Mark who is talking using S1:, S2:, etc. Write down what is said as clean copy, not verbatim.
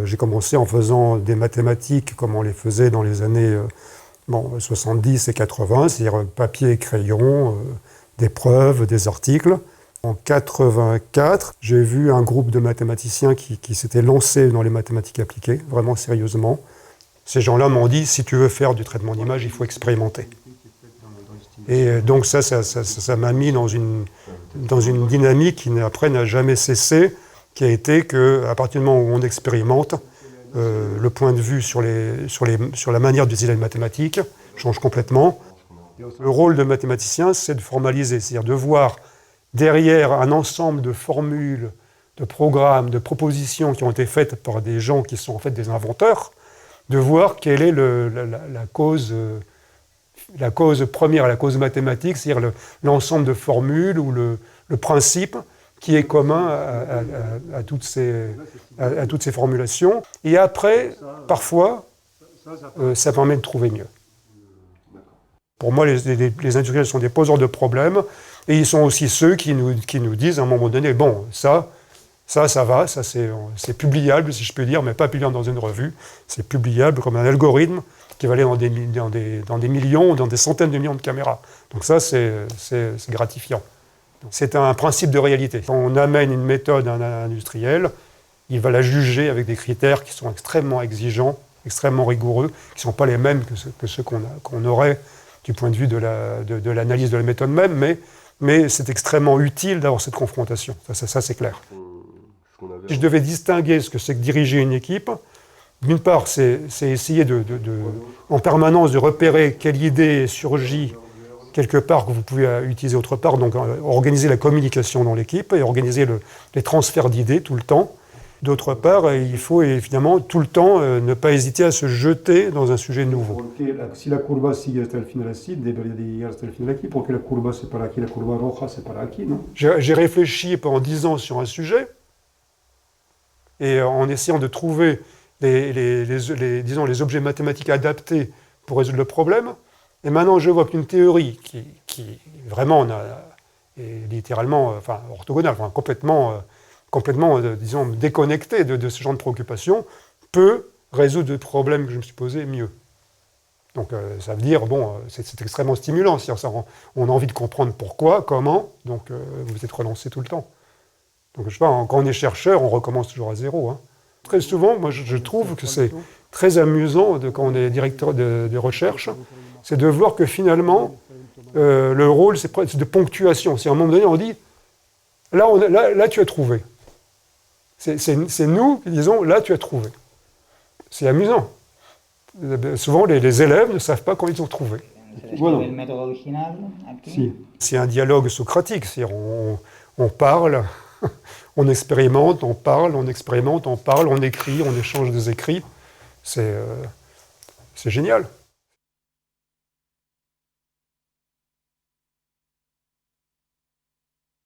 S1: J'ai commencé en faisant des mathématiques comme on les faisait dans les années 70 et 80, c'est-à-dire papier et crayon, des preuves, des articles. En 84, j'ai vu un groupe de mathématiciens qui s'était lancé dans les mathématiques appliquées, vraiment sérieusement. Ces gens-là m'ont dit, si tu veux faire du traitement d'image, il faut expérimenter. Et donc ça m'a mis dans une dynamique qui après n'a jamais cessé, qui a été qu'à partir du moment où on expérimente, le point de vue sur la manière d'utiliser les mathématiques change complètement. Le rôle de mathématicien, c'est de formaliser, c'est-à-dire de voir derrière un ensemble de formules, de programmes, de propositions qui ont été faites par des gens qui sont en fait des inventeurs, de voir quelle est la cause première, la cause mathématique, c'est-à-dire l'ensemble de formules ou le principe qui est commun à toutes ces formulations. Et après, parfois, ça permet de trouver mieux. Pour moi, les industriels sont des poseurs de problèmes, et ils sont aussi ceux qui nous disent à un moment donné, bon, ça va, ça c'est publiable, si je peux dire, mais pas publiable dans une revue, c'est publiable comme un algorithme qui va aller dans des millions ou dans des centaines de millions de caméras. Donc ça, c'est gratifiant. C'est un principe de réalité. Quand on amène une méthode à un industriel, il va la juger avec des critères qui sont extrêmement exigeants, extrêmement rigoureux, qui ne sont pas les mêmes que ceux qu'on aurait du point de vue de l'analyse de la méthode même, mais c'est extrêmement utile d'avoir cette confrontation. Ça c'est clair. Si je devais distinguer ce que c'est que diriger une équipe, d'une part, c'est essayer en permanence de repérer quelle idée surgit quelque part que vous pouvez utiliser autre part, donc organiser la communication dans l'équipe et organiser les transferts d'idées tout le temps. D'autre part, il faut évidemment tout le temps ne pas hésiter à se jeter dans un sujet nouveau.
S2: Si la courbe sigue hasta el final así, debería de llegar hasta el final aquí, porque la courbe c'est para aquí, la courbe roja c'est para aquí, non?
S1: J'ai réfléchi pendant 10 ans sur un sujet, et en essayant de trouver les objets mathématiques adaptés pour résoudre le problème, et maintenant je vois qu'une théorie qui vraiment est littéralement, orthogonale, complètement disons, déconnectée de ce genre de préoccupation, peut résoudre le problème que je me suis posé mieux. Donc ça veut dire, c'est extrêmement stimulant, on a envie de comprendre pourquoi, comment, donc vous êtes relancé tout le temps. Donc je sais pas, quand on est chercheur, on recommence toujours à zéro. Hein. Très souvent, moi je trouve que c'est très amusant quand on est directeur de recherche, c'est de voir que finalement, le rôle c'est de ponctuation. C'est à un moment donné, on dit, là tu as trouvé. C'est nous qui disons, là tu as trouvé. C'est amusant. Souvent, les élèves ne savent pas quand ils ont trouvé.
S3: Voilà. Si.
S1: C'est un dialogue socratique, c'est-à-dire on parle, on expérimente, on parle, on expérimente, on parle, on écrit, on échange des écrits. C'est génial.